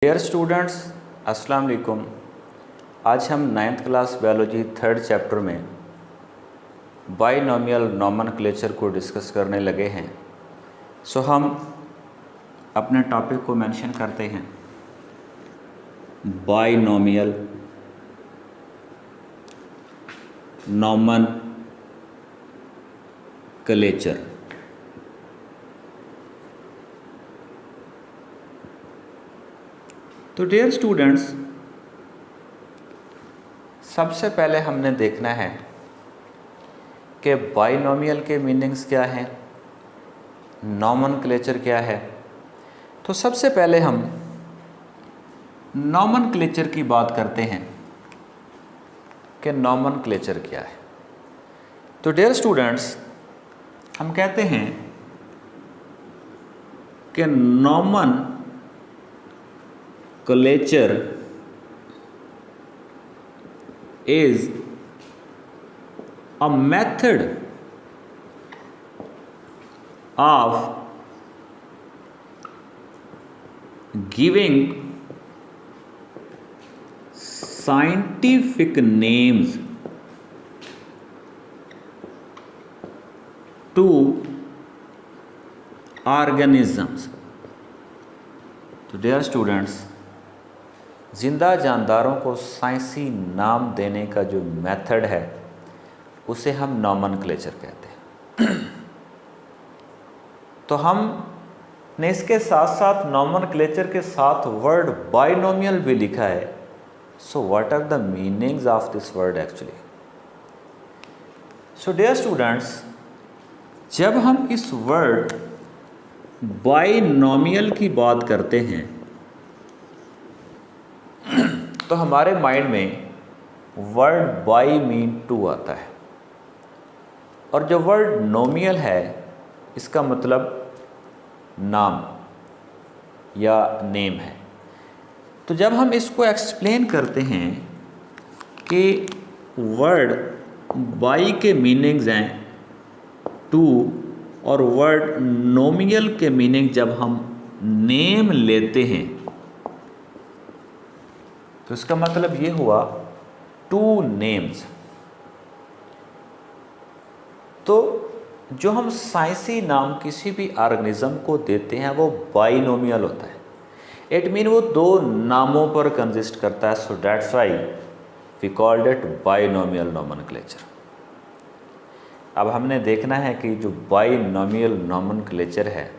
Dear students, अस्सलाम वालेकुम। आज हम 9th class biology 3rd chapter में बाइनोमियल नोमेनक्लेचर को डिस्कस करने लगे हैं। सो हम अपने टॉपिक को मेंशन करते हैं, बाइनोमियल नोमेनक्लेचर। तो डियर स्टूडेंट्स, सबसे पहले हमने देखना है कि बाइनोमियल के मीनिंग्स क्या हैं, नोमेनक्लेचर क्या है। तो सबसे पहले हम नोमेनक्लेचर की बात करते हैं कि नोमेनक्लेचर क्या है। तो डियर स्टूडेंट्स, हम कहते हैं कि nomenclature is a method of giving scientific names to organisms। तो डियर स्टूडेंट्स, जिंदा जानदारों को साइंसी नाम देने का जो मेथड है उसे हम नोमेनक्लेचर कहते हैं। तो हमने इसके साथ साथ नोमेनक्लेचर के साथ वर्ड बाइनोमियल भी लिखा है। So what are the meanings of this word actually? So dear students, जब हम इस वर्ड बाइनोमियल की बात करते हैं तो हमारे माइंड में वर्ड बाई मीन टू आता है, और जो वर्ड नोमियल है इसका मतलब नाम या नेम है। तो जब हम इसको एक्सप्लेन करते हैं कि वर्ड बाई के मीनिंग्स हैं टू, और वर्ड नोमियल के मीनिंग जब हम नेम लेते हैं तो इसका मतलब ये हुआ टू नेम्स। तो जो हम साइंसी नाम किसी भी ऑर्गेनिज्म को देते हैं वो बाइनोमियल होता है। इट मीन वो दो नामों पर कंसिस्ट करता है। So that's why we called it binomial nomenclature. अब हमने देखना है कि जो बाइनोमियल नोमेनक्लेचर है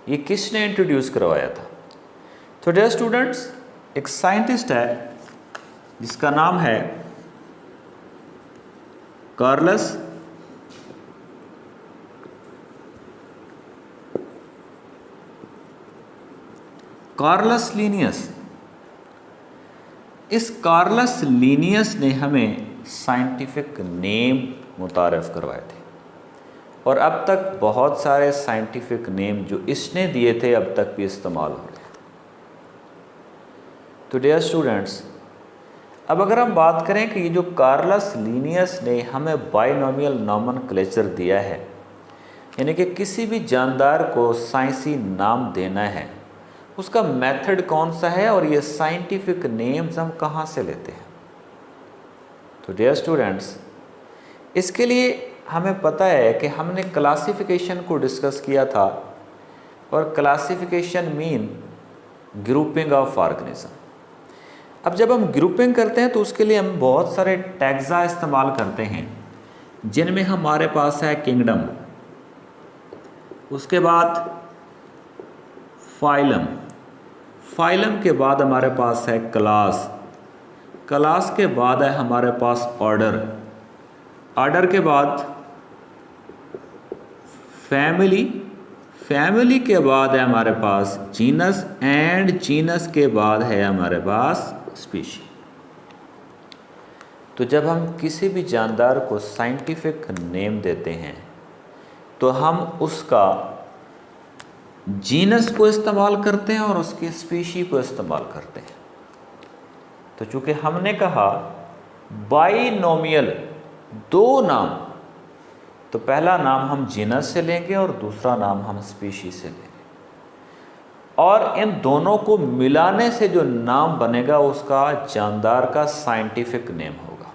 ये किसने इंट्रोड्यूस करवाया था। तो डियर स्टूडेंट्स, एक साइंटिस्ट है जिसका नाम है कार्लस लीनियस। इस कार्लस लीनियस ने हमें साइंटिफिक नेम मुतारफ़ करवाए थे, और अब तक बहुत सारे साइंटिफिक नेम जो इसने दिए थे अब तक भी इस्तेमाल हो रहे हैं। तो डियर स्टूडेंट्स, अब अगर हम बात करें कि ये जो कार्लस लीनियस ने हमें बाइनोमियल नोमेनक्लेचर दिया है, यानी कि किसी भी जानदार को साइंसी नाम देना है, उसका मेथड कौन सा है और ये साइंटिफिक नेम्स हम कहाँ से लेते हैं। तो डियर स्टूडेंट्स, इसके लिए हमें पता है कि हमने क्लासिफिकेशन को डिस्कस किया था, और classification mean grouping of organism. अब जब हम ग्रुपिंग करते हैं तो उसके लिए हम बहुत सारे टैग्जा इस्तेमाल करते हैं, जिनमें हमारे पास है किंगडम, उसके बाद फाइलम, फाइलम के बाद हमारे पास है क्लास, क्लास के बाद है हमारे पास ऑर्डर, ऑर्डर के बाद फैमिली, फैमिली के बाद है हमारे पास जीनस, एंड जीनस के बाद है हमारे पास स्पीशी। तो जब हम किसी भी जानदार को साइंटिफिक नेम देते हैं तो हम उसका जीनस को इस्तेमाल करते हैं और उसकी स्पीशी को इस्तेमाल करते हैं। तो चूंकि हमने कहा बाइनोमियल दो नाम, तो पहला नाम हम जीनस से लेंगे और दूसरा नाम हम स्पीशी से लेंगे। और इन दोनों को मिलाने से जो नाम बनेगा उसका जानदार का साइंटिफिक नेम होगा।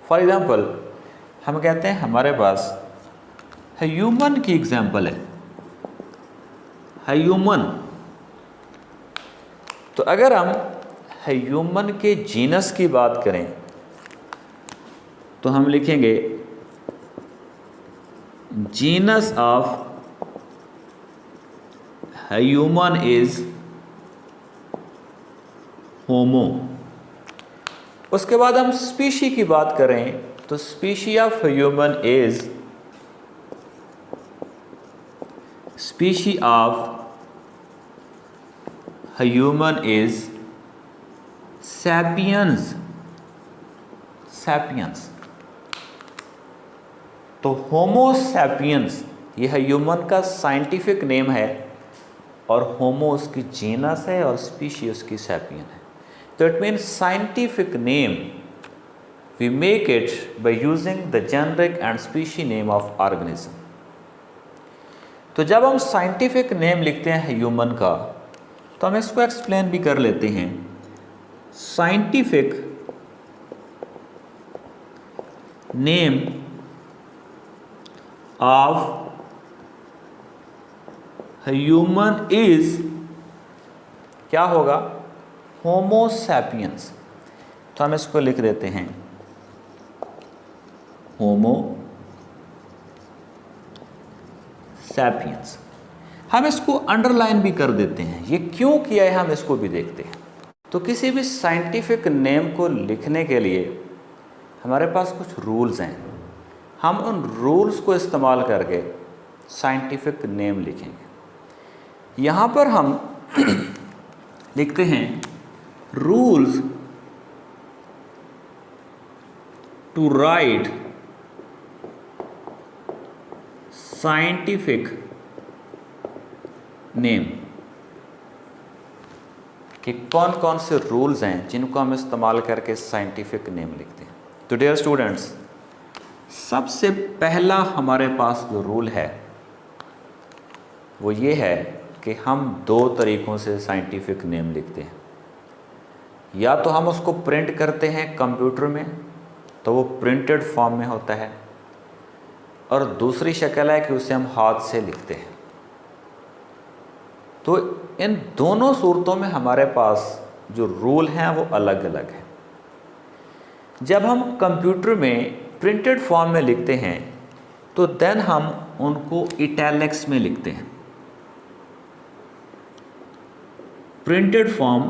फॉर एग्जाम्पल हम कहते हैं हमारे पास ह्यूमन की एग्जाम्पल है, ह्यूमन। तो अगर हम ह्यूमन के जीनस की बात करें तो हम लिखेंगे जीनस ऑफ ह्यूमन इज होमो। उसके बाद हम स्पीशी की बात करें तो species of human is species of human is sapiens, sapiens. तो होमो सैपियंस यह ह्यूमन का साइंटिफिक नेम है और होमो उसकी जीनस है और स्पीशी उसकी सैपियन है। तो it means scientific name we make it by using the generic and species name of organism. तो जब हम साइंटिफिक नेम लिखते हैं ह्यूमन का तो हम इसको एक्सप्लेन भी कर लेते हैं। Scientific name of human is क्या होगा, होमो सैपियंस। तो हम इसको लिख देते हैं होमो सैपियंस। हम इसको अंडरलाइन भी कर देते हैं, ये क्यों किया है हम इसको भी देखते हैं। तो किसी भी साइंटिफिक नेम को लिखने के लिए हमारे पास कुछ रूल्स हैं, हम उन रूल्स को इस्तेमाल करके साइंटिफिक नेम लिखेंगे। यहाँ पर हम लिखते हैं rules to write scientific name, कि कौन कौन से रूल्स हैं जिनको हम इस्तेमाल करके साइंटिफिक नेम लिखते हैं। तो डियर स्टूडेंट्स, सबसे पहला हमारे पास जो रूल है वो ये है कि हम दो तरीक़ों से साइंटिफिक नेम लिखते हैं। या तो हम उसको प्रिंट करते हैं कंप्यूटर में, तो वो प्रिंटेड फॉर्म में होता है, और दूसरी शक्ल है कि उसे हम हाथ से लिखते हैं। तो इन दोनों सूरतों में हमारे पास जो रूल हैं वो अलग अलग हैं। जब हम कंप्यूटर में प्रिंटेड फॉर्म में लिखते हैं तो देन हम उनको इटैलिक्स में लिखते हैं। प्रिंटेड फॉर्म,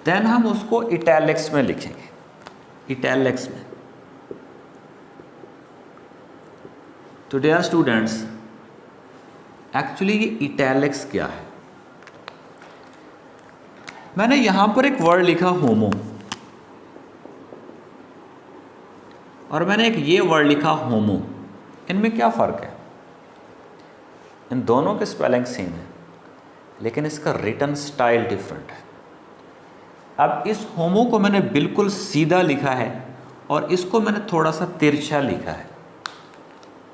देन हम उसको इटैलिक्स में लिखेंगे, इटैलिक्स में। तो डियर स्टूडेंट्स, एक्चुअली ये इटैलिक्स क्या है? मैंने यहां पर एक वर्ड लिखा होमो, और मैंने एक ये वर्ड लिखा होमो। इनमें क्या फ़र्क है? इन दोनों के स्पेलिंग सेम है, लेकिन इसका रिटन स्टाइल डिफरेंट है। अब इस होमो को मैंने बिल्कुल सीधा लिखा है और इसको मैंने थोड़ा सा तिरछा लिखा है।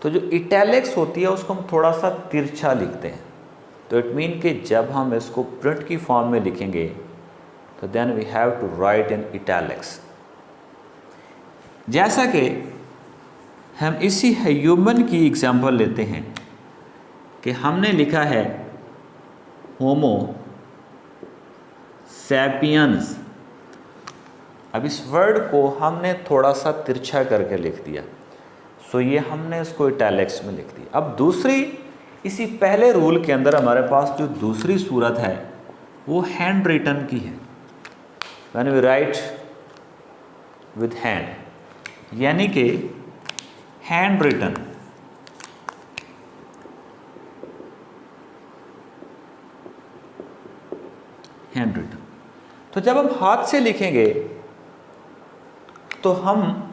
तो जो इटैलिक्स होती है उसको हम थोड़ा सा तिरछा लिखते हैं। तो इट मीन कि जब हम इसको प्रिंट की फॉर्म में लिखेंगे तो then we have to write in italics. जैसा कि हम इसी ह्यूमन की एग्जांपल लेते हैं कि हमने लिखा है होमो सैपियंस। अब इस वर्ड को हमने थोड़ा सा तिरछा करके लिख दिया, सो ये हमने इसको इटैलिक्स में लिख दिया। अब दूसरी, इसी पहले रूल के अंदर हमारे पास जो दूसरी सूरत है वो हैंड रिटन की है। When we write with hand, यानी कि हैंड रिटन। हैंड रिटन, तो जब हम हाथ से लिखेंगे तो हम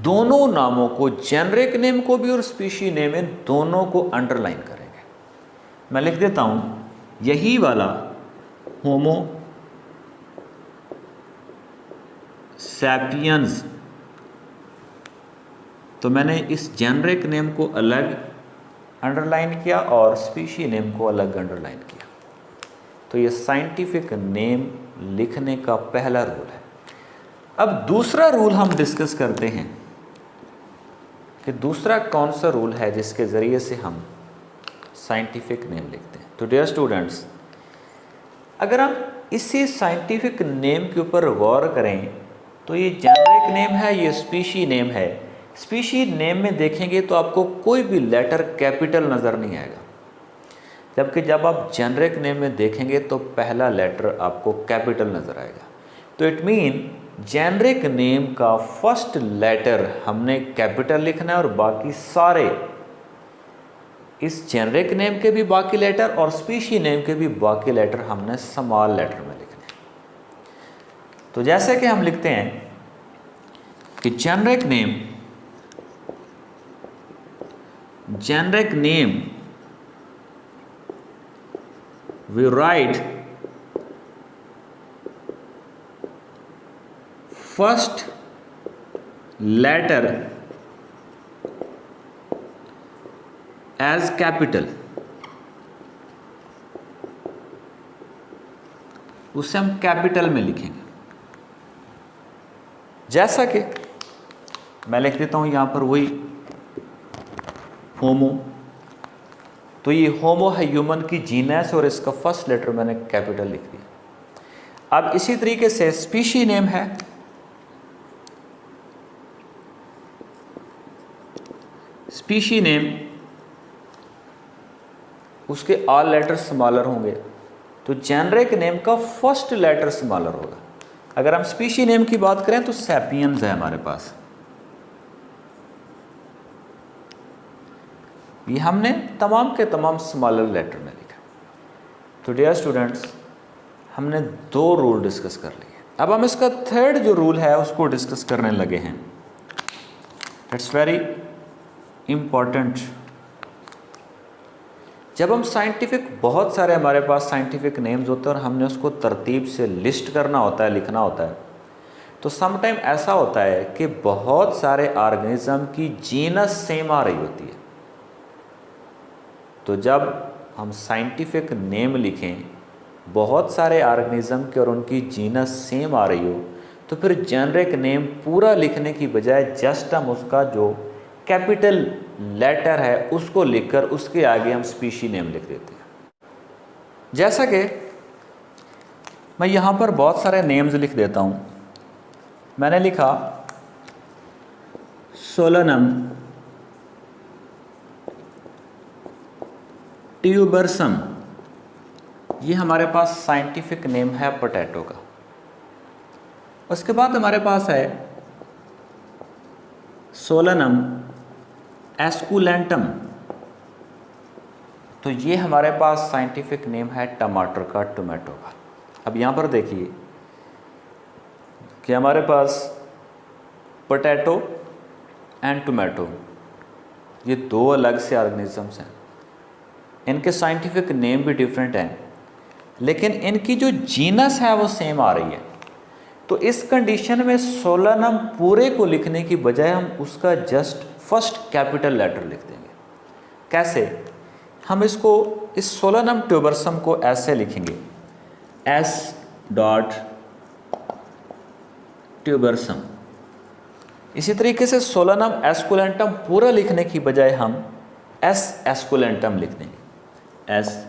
दोनों नामों को, जेनरिक नेम को भी और स्पीशी नेम, इन दोनों को अंडरलाइन करेंगे। मैं लिख देता हूं, यही वाला होमो सैपियंस, तो मैंने इस जेनरिक नेम को अलग अंडरलाइन किया और स्पीशी नेम को अलग अंडरलाइन किया। तो ये साइंटिफिक नेम लिखने का पहला रूल है। अब दूसरा रूल हम डिस्कस करते हैं कि दूसरा कौन सा रूल है जिसके ज़रिए से हम साइंटिफिक नेम लिखते हैं। तो डियर स्टूडेंट्स, अगर हम इसी साइंटिफिक नेम के ऊपर गौर करें तो ये जेनरिक नेम है, ये स्पीशी नेम है। स्पीशी नेम में देखेंगे तो आपको कोई भी लेटर कैपिटल नज़र नहीं आएगा, जबकि जब आप जेनरिक नेम में देखेंगे तो पहला लेटर आपको कैपिटल नज़र आएगा। तो इट मीन जेनरिक नेम का फर्स्ट लेटर हमने कैपिटल लिखना है और बाकी सारे, इस जेनरिक नेम के भी बाकी लेटर और स्पीशी नेम के भी बाकी लेटर हमने स्मॉल लेटर में लिखने हैं। तो जैसे कि हम लिखते हैं कि generic name we write first letter as capital, उसे हम कैपिटल में लिखेंगे। जैसा कि मैं लिख देता हूं यहां पर वही होमो, तो ये होमो है ह्यूमन की जीनस और इसका फर्स्ट लेटर मैंने कैपिटल लिख दिया। अब इसी तरीके से स्पीशी नेम है, स्पीशी नेम उसके ऑल लेटर स्मॉलर होंगे, तो जेनरिक नेम का फर्स्ट लेटर स्मॉलर होगा। अगर हम स्पीशी नेम की बात करें तो सैपियंस है हमारे पास, ये हमने तमाम के तमाम स्मॉलर लेटर में लिखा। तो डियर स्टूडेंट्स, हमने दो रूल डिस्कस कर लिए। अब हम इसका थर्ड जो रूल है उसको डिस्कस करने लगे हैं। It's very important. जब हम साइंटिफिक, बहुत सारे हमारे पास साइंटिफिक नेम्स होते हैं और हमने उसको तरतीब से लिस्ट करना होता है, लिखना होता है, तो समटाइम ऐसा होता है कि बहुत सारे ऑर्गेनिज्म की जीनस सेम आ रही होती है। तो जब हम साइंटिफिक नेम लिखें, बहुत सारे ऑर्गेनिज्म के और उनकी जीनस सेम आ रही हो, तो फिर जेनरिक नेम पूरा लिखने की बजाय जस्ट हम उसका जो कैपिटल लेटर है उसको लिखकर उसके आगे हम स्पीशी नेम लिख देते हैं। जैसा कि मैं यहाँ पर बहुत सारे नेम्स लिख देता हूँ। मैंने लिखा सोलनम ट्यूबरसम, ये हमारे पास साइंटिफिक नेम है पोटैटो का। उसके बाद हमारे पास है सोलनम एस्कुलेंटम, तो ये हमारे पास साइंटिफिक नेम है टमाटर का, टोमेटो का। अब यहाँ पर देखिए कि हमारे पास पोटैटो एंड टोमेटो, ये दो अलग से ऑर्गेनिजम्स हैं, इनके साइंटिफिक नेम भी डिफरेंट हैं, लेकिन इनकी जो जीनस है वो सेम आ रही है। तो इस कंडीशन में सोलनम पूरे को लिखने की बजाय हम उसका जस्ट फर्स्ट कैपिटल लेटर लिख देंगे। कैसे? हम इसको, इस सोलनम ट्यूबरसम को ऐसे लिखेंगे, एस डॉट ट्यूबरसम। इसी तरीके से सोलनम एस्कुलेंटम पूरा लिखने की बजाय हम एस एस्कुलेंटम लिख देंगे, एस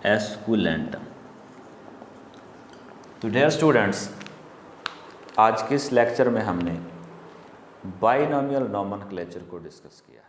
एस्कुलेंटम। तो डियर स्टूडेंट्स, आज के इस लेक्चर में हमने बाइनोमियल नोमेनक्लेचर को डिस्कस किया।